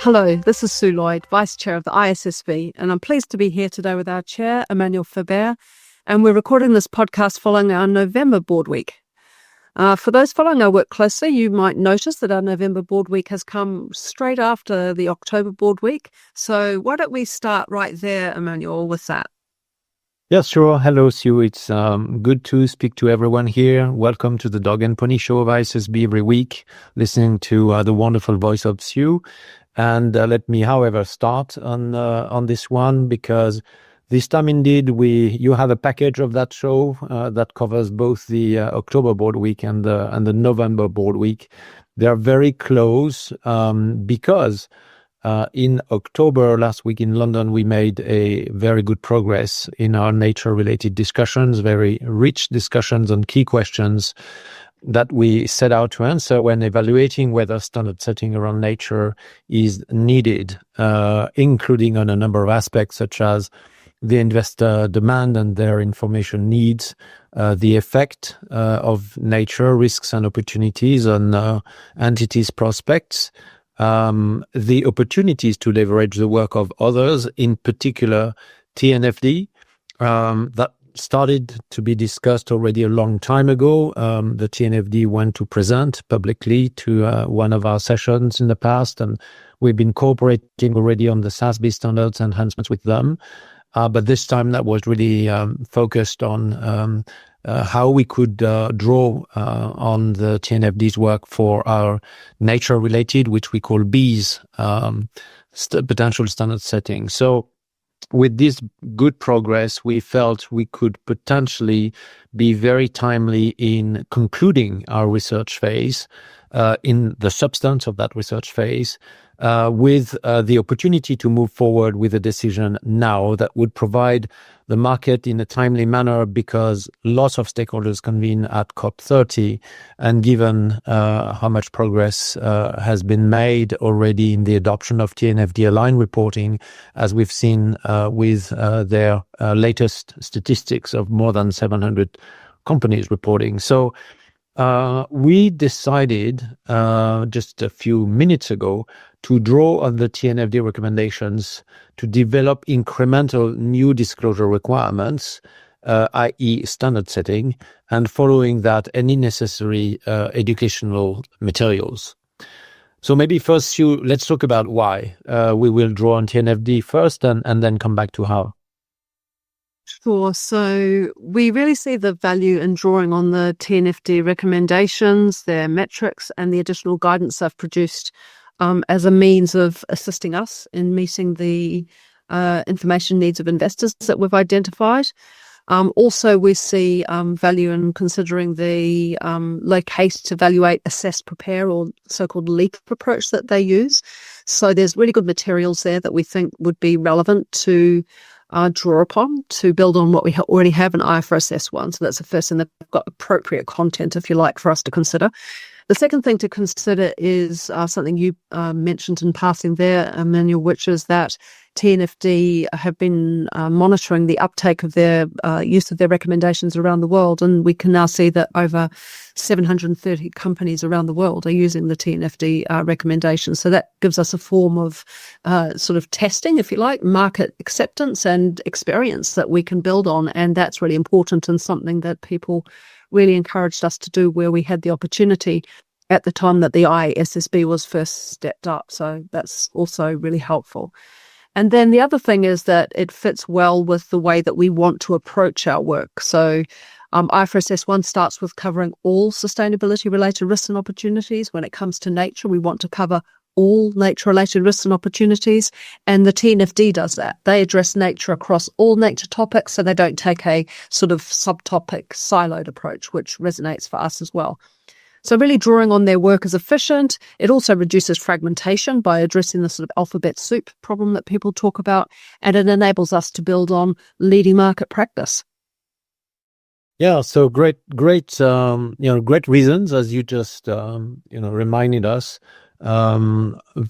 Hello, this is Sue Lloyd, Vice Chair of the ISSB, and I'm pleased to be here today with our Chair, Emmanuel Faber, and we're recording this podcast following our November Board Week. For those following our work closely, you might notice that our November Board Week has come straight after the October Board Week, so why don't we start right there, Emmanuel, with that? Yes, sure. Hello, Sue. It's good to speak to everyone here. Welcome to the Dog and Pony Show of ISSB every week, listening to the wonderful voice of Sue. And let me, however, start on this one, because this time indeed you have a package of that show that covers both the October Board Week and the November Board Week. They are very close because in October last week in London, we made a very good progress in our nature-related discussions, very rich discussions on key questions that we set out to answer when evaluating whether standard setting around nature is needed, including on a number of aspects such as the investor demand and their information needs, the effect of nature, risks and opportunities on entities' prospects, the opportunities to leverage the work of others, in particular TNFD, that started to be discussed already a long time ago. The TNFD went to present publicly to one of our sessions in the past, and we've been cooperating already on the SASB Standards enhancements with them. But this time that was really focused on how we could draw on the TNFD's work for our nature-related, which we call Bs, potential standard setting. So with this good progress, we felt we could potentially be very timely in concluding our research phase, in the substance of that research phase, with the opportunity to move forward with a decision now that would provide the market in a timely manner, because lots of stakeholders convene at COP30, and given how much progress has been made already in the adoption of TNFD aligned reporting, as we've seen with their latest statistics of more than 700 companies reporting. So we decided just a few minutes ago to draw on the TNFD recommendations to develop incremental new disclosure requirements, i.e. standard setting, and following that, any necessary educational materials. So maybe first, Sue, let's talk about why. We will draw on TNFD first and then come back to how. Sure. So we really see the value in drawing on the TNFD recommendations, their metrics, and the additional guidance they've produced as a means of assisting us in meeting the information needs of investors that we've identified. Also, we see value in considering the locate, evaluate, assess, prepare, or so-called LEAP approach that they use. So there's really good materials there that we think would be relevant to draw upon to build on what we already have in IFRS S1. So that's the first thing, that they've got appropriate content, if you like, for us to consider. The second thing to consider is something you mentioned in passing there, Emmanuel, which is that TNFD have been monitoring the uptake of their use of their recommendations around the world, and we can now see that over 730 companies around the world are using the TNFD recommendations. So that gives us a form of sort of testing, if you like, market acceptance and experience that we can build on, and that's really important and something that people really encouraged us to do where we had the opportunity at the time that the ISSB was first stepped up. So that's also really helpful. And then the other thing is that it fits well with the way that we want to approach our work. So IFRS S1 starts with covering all sustainability-related risks and opportunities. When it comes to nature, we want to cover all nature-related risks and opportunities, and the TNFD does that. They address nature across all nature topics, so they don't take a sort of subtopic siloed approach, which resonates for us as well. So really drawing on their work is efficient. It also reduces fragmentation by addressing the sort of alphabet soup problem that people talk about, and it enables us to build on leading market practice. Yeah, so great reasons, as you just reminded us,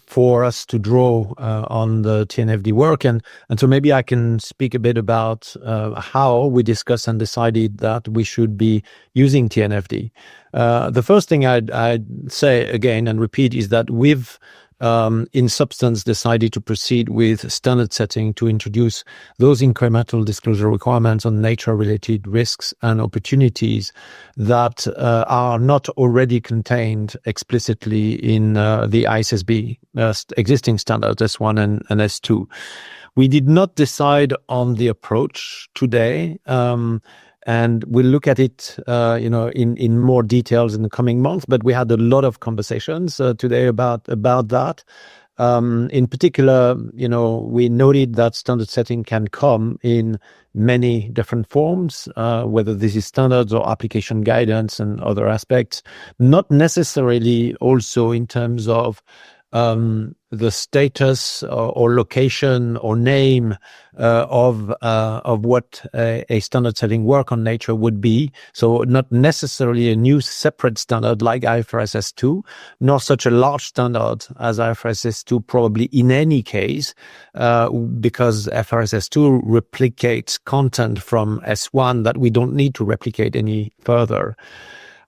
for us to draw on the TNFD work, and so maybe I can speak a bit about how we discussed and decided that we should be using TNFD. The first thing I'd say again and repeat is that we've in substance, decided to proceed with standard setting to introduce those incremental disclosure requirements on nature-related risks and opportunities that are not already contained explicitly in the ISSB existing standards S1 and S2. We did not decide on the approach today, and we'll look at it, in more details in the coming months. But we had a lot of conversations today about that. In particular, we noted that standard setting can come in many different forms, whether this is standards or application guidance and other aspects, not necessarily also in terms of the status or location or name of what a standard setting work on nature would be. So not necessarily a new separate standard like IFRS S2, nor such a large standard as IFRS S2 probably in any case, because IFRS S2 replicates content from S1 that we don't need to replicate any further.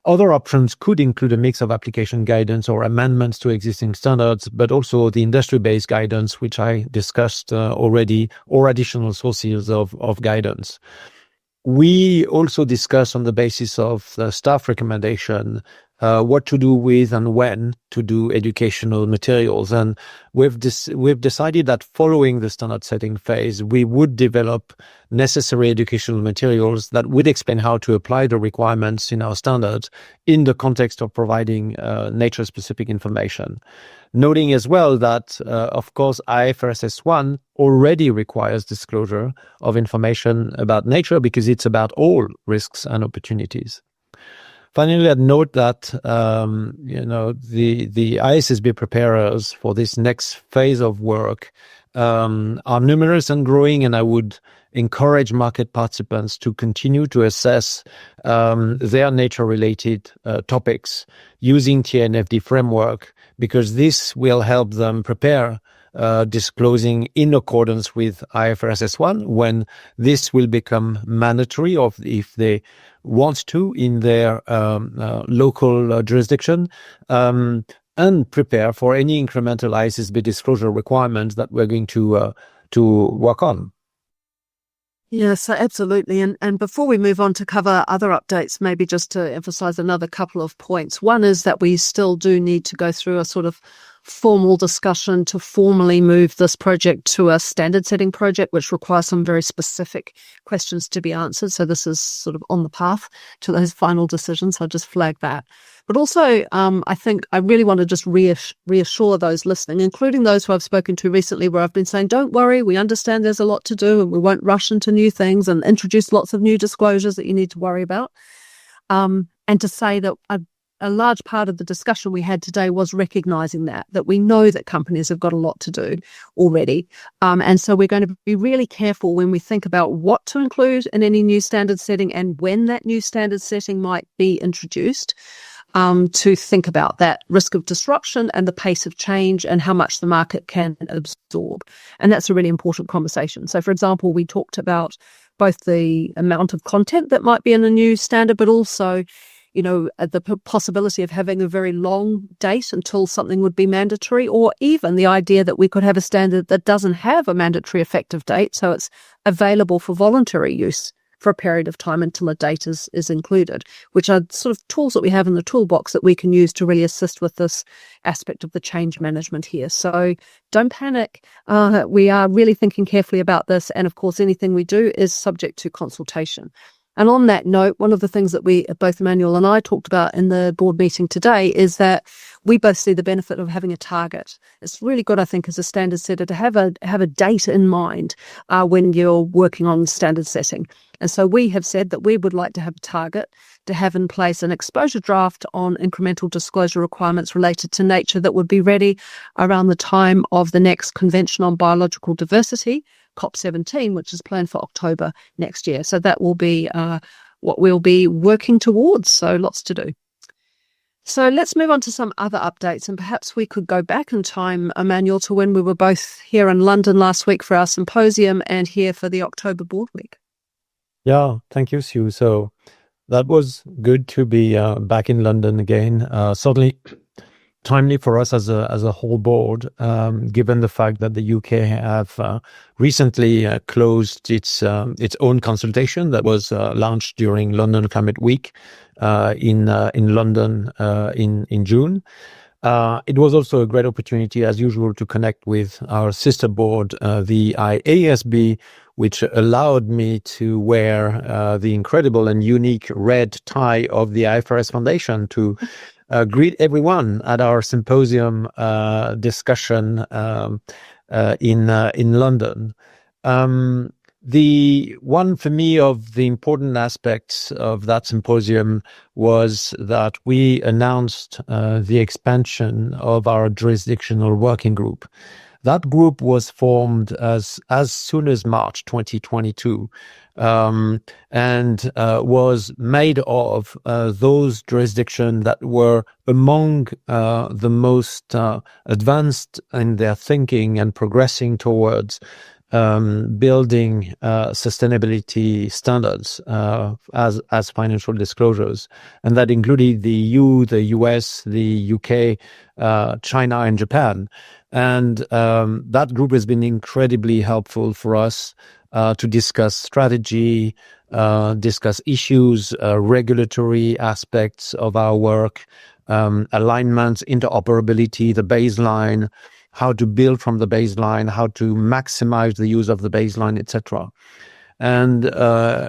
Other options could include a mix of application guidance or amendments to existing standards, but also the industry-based guidance, which I discussed already, or additional sources of guidance. We also discussed, on the basis of the staff recommendation, what to do with and when to do educational materials. And we've decided that following the standard setting phase, we would develop necessary educational materials that would explain how to apply the requirements in our standards in the context of providing nature-specific information. Noting as well that, of course, IFRS S1 already requires disclosure of information about nature because it's about all risks and opportunities. Finally, I'd note that the ISSB preparers for this next phase of work are numerous and growing, and I would encourage market participants to continue to assess their nature-related topics using TNFD framework, because this will help them prepare disclosing in accordance with IFRS S1 when this will become mandatory, or if they want to, in their local jurisdiction, and prepare for any incremental ISSB disclosure requirements that we're going to work on. Yes, absolutely. And before we move on to cover other updates, maybe just to emphasize another couple of points. One is that we still do need to go through a sort of formal discussion to formally move this project to a standard setting project, which requires some very specific questions to be answered. So this is sort of on the path to those final decisions. I'll just flag that. But also, I think I really want to just reassure those listening, including those who I've spoken to recently, where I've been saying, don't worry, we understand there's a lot to do and we won't rush into new things and introduce lots of new disclosures that you need to worry about. And to say that a large part of the discussion we had today was recognizing that we know that companies have got a lot to do already. And so we're going to be really careful when we think about what to include in any new standard setting and when that new standard setting might be introduced, to think about that risk of disruption and the pace of change and how much the market can absorb. And that's a really important conversation. So, for example, we talked about both the amount of content that might be in a new standard, but also the possibility of having a very long date until something would be mandatory, or even the idea that we could have a standard that doesn't have a mandatory effective date, so it's available for voluntary use for a period of time until a date is included, which are sort of tools that we have in the toolbox that we can use to really assist with this aspect of the change management here. So don't panic. We are really thinking carefully about this. And of course, anything we do is subject to consultation. And on that note, one of the things that both Emmanuel and I talked about in the board meeting today is that we both see the benefit of having a target. It's really good, I think, as a standard setter to have a date in mind when you're working on standard setting. And so we have said that we would like to have a target to have in place an exposure draft on incremental disclosure requirements related to nature that would be ready around the time of the next Convention on Biological Diversity, COP17, which is planned for October next year. So that will be what we'll be working towards. So lots to do. So let's move on to some other updates, and perhaps we could go back in time, Emmanuel, to when we were both here in London last week for our symposium and here for the October board week. Yeah, thank you, Sue. So that was good to be back in London again. Certainly, timely for us as a whole board, given the fact that the UK have recently closed its own consultation that was launched during London Climate Week in London in June. It was also a great opportunity, as usual, to connect with our sister board, the IASB, which allowed me to wear the incredible and unique red tie of the IFRS Foundation to greet everyone at our symposium discussion in London. The one for me of the important aspects of that symposium was that we announced the expansion of our jurisdictional working group. That group was formed as soon as March 2022, and was made of those jurisdictions that were among the most advanced in their thinking and progressing towards building sustainability standards as financial disclosures, and that included the EU, the US, the UK, China, and Japan. And that group has been incredibly helpful for us to discuss strategy, discuss issues, regulatory aspects of our work, alignment, interoperability, the baseline, how to build from the baseline, how to maximize the use of the baseline, etc. And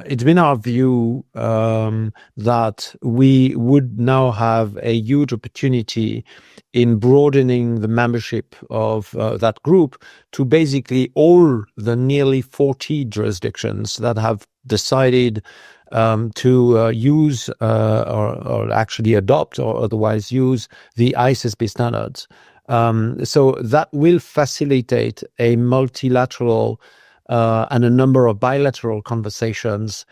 it's been our view that we would now have a huge opportunity in broadening the membership of that group to basically all the nearly 40 jurisdictions that have decided to use or actually adopt or otherwise use the ISSB standards. So that will facilitate a multilateral and a number of bilateral conversations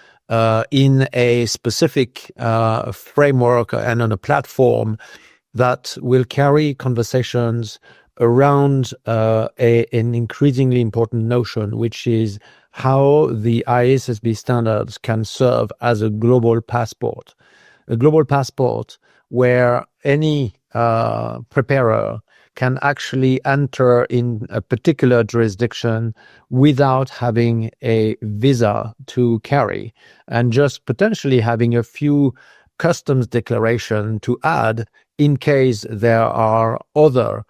in a specific framework and on a platform that will carry conversations around an increasingly important notion, which is how the ISSB standards can serve as a global passport where any preparer can actually enter in a particular jurisdiction without having a visa to carry, and just potentially having a few customs declaration to add in case there are other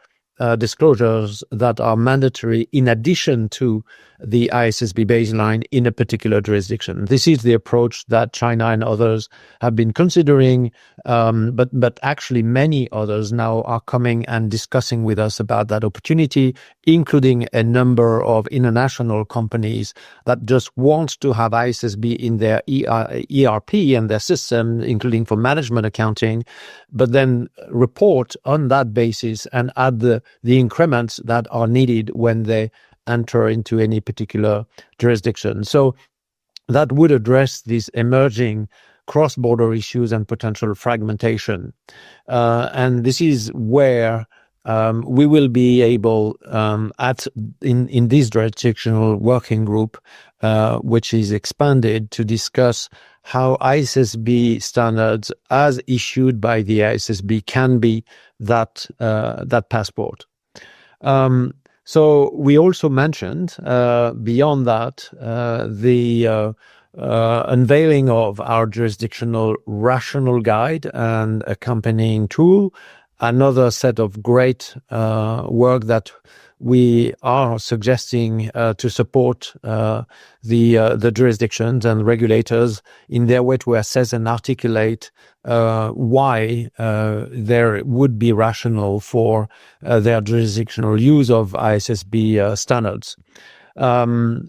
disclosures that are mandatory in addition to the ISSB baseline in a particular jurisdiction. This is the approach that China and others have been considering, but actually many others now are coming and discussing with us about that opportunity, including a number of international companies that just want to have ISSB in their ERP and their system, including for management accounting, but then report on that basis and add the increments that are needed when they enter into any particular jurisdiction. So that would address these emerging cross-border issues and potential fragmentation. And this is where we will be able, in this jurisdictional working group, which is expanded, to discuss how ISSB standards, as issued by the ISSB, can be that passport. So we also mentioned, beyond that, the unveiling of our jurisdictional Rationale guide and accompanying tool, another set of great work that we are suggesting to support the jurisdictions and regulators in their way to assess and articulate why there would be rationale for their jurisdictional use of ISSB standards.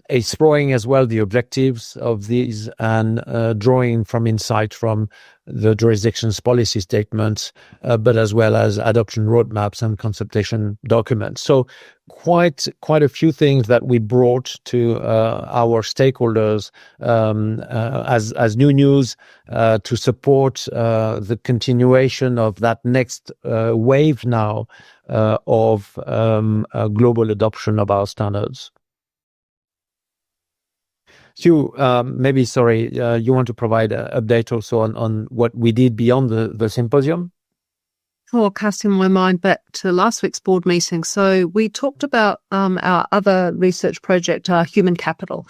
Exploring as well the objectives of these and drawing from insight from the jurisdiction's policy statements, but as well as adoption roadmaps and consultation documents. So quite a few things that we brought to our stakeholders as new news to support the continuation of that next wave now of global adoption of our standards. Stu, maybe, you want to provide an update also on what we did beyond the symposium? Casting my mind back to last week's board meeting. So we talked about our other research project, human capital.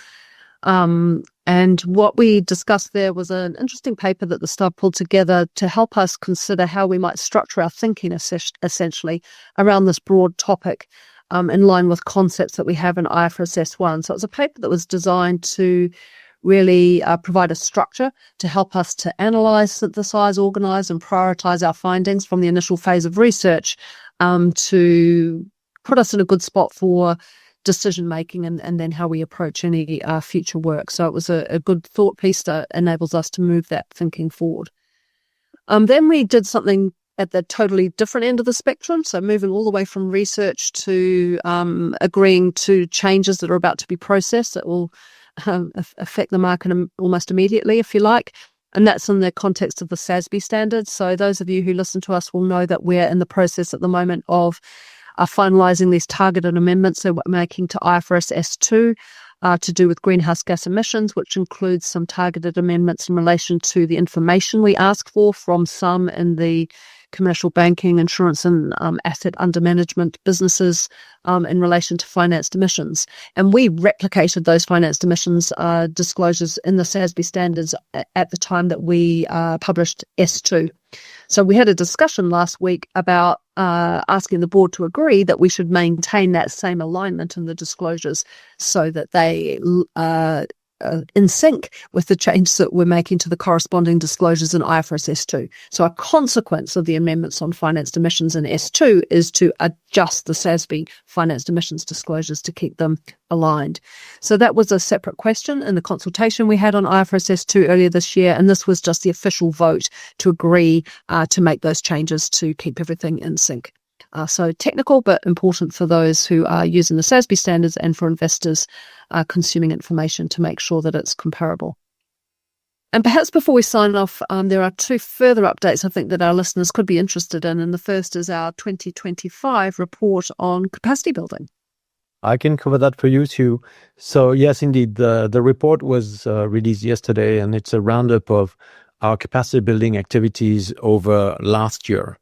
And what we discussed there was an interesting paper that the staff pulled together to help us consider how we might structure our thinking essentially around this broad topic in line with concepts that we have in IFRS S1. So it was a paper that was designed to really provide a structure to help us to analyse, synthesise, organise and prioritise our findings from the initial phase of research to put us in a good spot for decision making and then how we approach any future work. So it was a good thought piece that enables us to move that thinking forward. Then we did something at the totally different end of the spectrum, so moving all the way from research to agreeing to changes that are about to be processed that will affect the market almost immediately, if you like. And that's in the context of the SASB Standards. So those of you who listen to us will know that we're in the process at the moment of finalising these targeted amendments that we're making to IFRS S2 to do with greenhouse gas emissions, which includes some targeted amendments in relation to the information we ask for from some in the commercial banking, insurance and asset under management businesses in relation to financed emissions. And we replicated those financed emissions disclosures in the SASB standards at the time that we published S2. So we had a discussion last week about asking the board to agree that we should maintain that same alignment in the disclosures so that they in sync with the changes that we're making to the corresponding disclosures in IFRS S2. So a consequence of the amendments on financed emissions in S2 is to adjust the SASB financed emissions disclosures to keep them aligned. So that was a separate question in the consultation we had on IFRS S2 earlier this year, and this was just the official vote to agree to make those changes to keep everything in sync. So technical, but important for those who are using the SASB standards and for investors consuming information to make sure that it's comparable. And perhaps before we sign off, there are two further updates I think that our listeners could be interested in. And the first is our 2025 report on capacity building. I can cover that for you, Sue. So yes, indeed, the report was released yesterday, and it's a roundup of our capacity building activities over last year.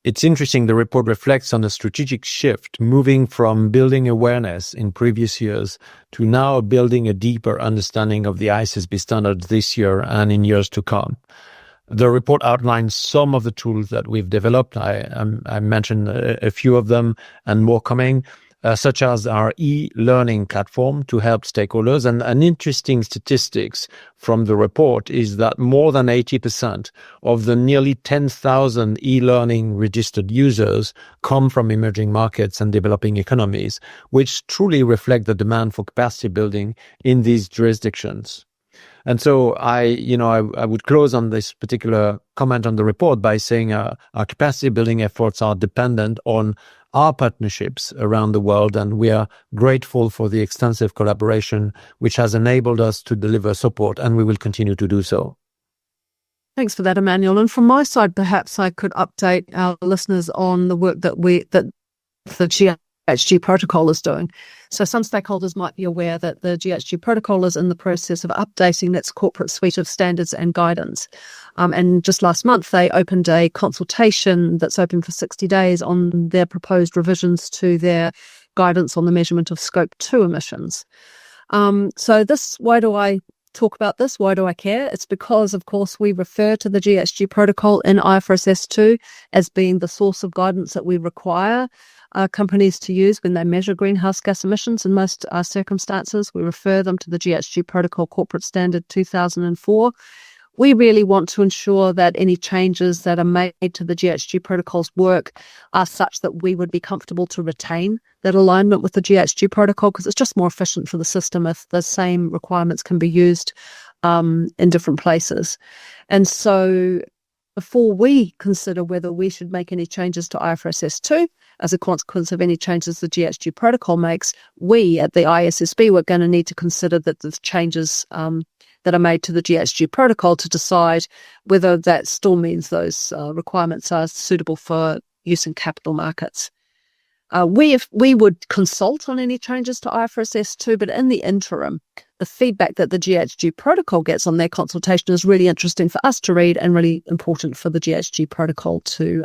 It's interesting, the report reflects on a strategic shift, moving from building awareness in previous years to now building a deeper understanding of the ISSB standards this year and in years to come. The report outlines some of the tools that we've developed. I mentioned a few of them and more coming, such as our e-learning platform to help stakeholders. And an interesting statistics from the report is that more than 80% of the nearly 10,000 e-learning registered users come from emerging markets and developing economies, which truly reflect the demand for capacity building in these jurisdictions. And so I would close on this particular comment on the report by saying our capacity building efforts are dependent on our partnerships around the world, and we are grateful for the extensive collaboration which has enabled us to deliver support, and we will continue to do so. Thanks for that, Emmanuel. And from my side, perhaps I could update our listeners on the work that the GHG Protocol is doing. So some stakeholders might be aware that the GHG Protocol is in the process of updating its corporate suite of standards and guidance. And just last month, they opened a consultation that's open for 60 days on their proposed revisions to their guidance on the measurement of Scope 2 emissions. Why do I talk about this? Why do I care? It's because, of course, we refer to the GHG Protocol in IFRS S2 as being the source of guidance that we require companies to use when they measure greenhouse gas emissions in most circumstances. We refer them to the GHG Protocol Corporate Standard 2004. We really want to ensure that any changes that are made to the GHG Protocol's work are such that we would be comfortable to retain that alignment with the GHG Protocol, because it's just more efficient for the system if the same requirements can be used in different places. And so before we consider whether we should make any changes to IFRS S2 as a consequence of any changes the GHG Protocol makes, we at the ISSB we're going to need to consider that the changes that are made to the GHG Protocol to decide whether that still means those requirements are suitable for use in capital markets. We would consult on any changes to IFRS S2, but in the interim, the feedback that the GHG Protocol gets on their consultation is really interesting for us to read and really important for the GHG Protocol to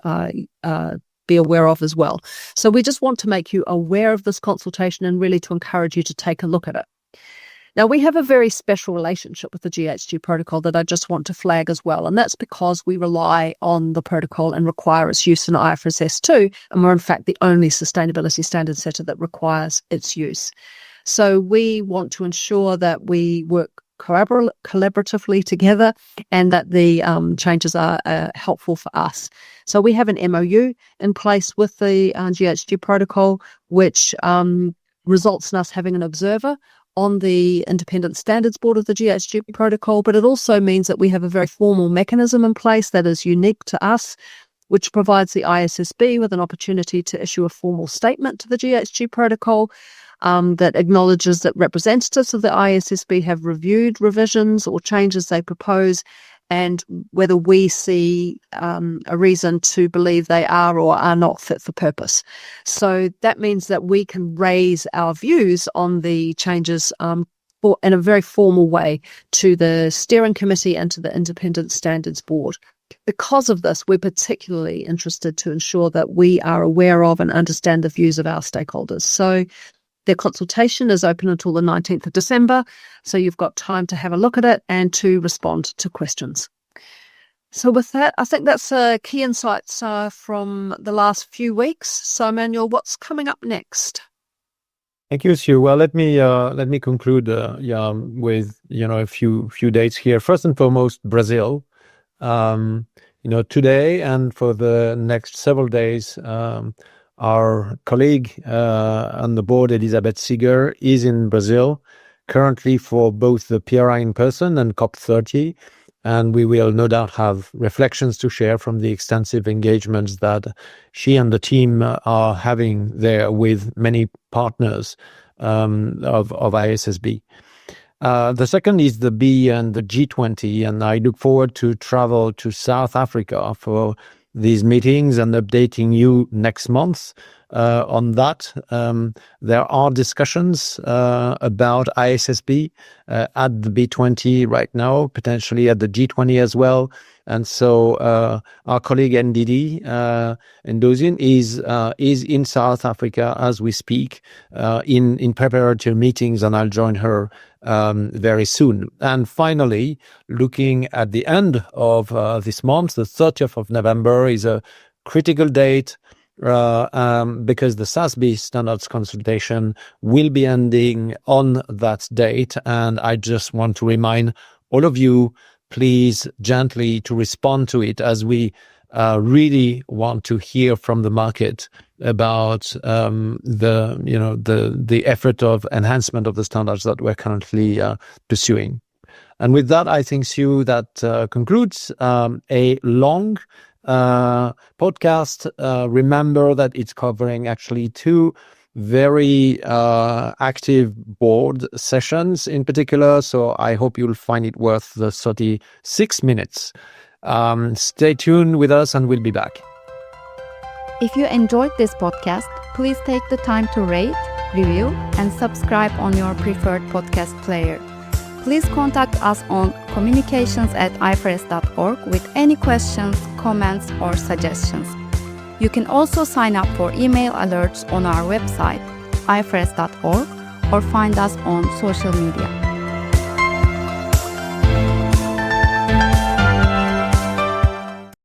be aware of as well. So we just want to make you aware of this consultation and really to encourage you to take a look at it. Now, we have a very special relationship with the GHG Protocol that I just want to flag as well, and that's because we rely on the protocol and require its use in IFRS S2, and we're in fact the only sustainability standard setter that requires its use. So we want to ensure that we work collaboratively together and that the changes are helpful for us. So we have an MOU in place with the GHG Protocol, which results in us having an observer on the Independent Standards Board of the GHG Protocol, but it also means that we have a very formal mechanism in place that is unique to us, which provides the ISSB with an opportunity to issue a formal statement to the GHG Protocol that acknowledges that representatives of the ISSB have reviewed revisions or changes they propose and whether we see a reason to believe they are or are not fit for purpose. So that means that we can raise our views on the changes in a very formal way to the steering committee and to the Independent Standards Board. Because of this, we're particularly interested to ensure that we are aware of and understand the views of our stakeholders. So their consultation is open until the 19th of December, so you've got time to have a look at it and to respond to questions. So with that, I think that's key insights from the last few weeks. So Emmanuel, what's coming up next? Thank you, Sue. Well, let me conclude with a few dates here. First and foremost, Brazil. Today and for the next several days, our colleague on the board, Elizabeth Seeger, is in Brazil currently for both the PRI in person and COP30. And we will no doubt have reflections to share from the extensive engagements that she and the team are having there with many partners of ISSB. The second is the B and the G20, and I look forward to travel to South Africa for these meetings and updating you next month on that. There are discussions about ISSB at the B20 right now, potentially at the G20 as well. And so our colleague NDD Ndozin is in South Africa as we speak in preparatory meetings, and I'll join her very soon. And finally, looking at the end of this month, the 30th of November is a critical date because the SASB Standards consultation will be ending on that date. And I just want to remind all of you, please gently to respond to it, as we really want to hear from the market about the effort of enhancement of the standards that we're currently pursuing. And with that, I think, Sue, that concludes a long podcast. Remember that it's covering actually two very active board sessions in particular, so I hope you'll find it worth the 36 minutes. Stay tuned with us and we'll be back. If you enjoyed this podcast, please take the time to rate, review, and subscribe on your preferred podcast player. Please contact us on communications@ifrs.org with any questions, comments, or suggestions. You can also sign up for email alerts on our website, ifrs.org, or find us on social media.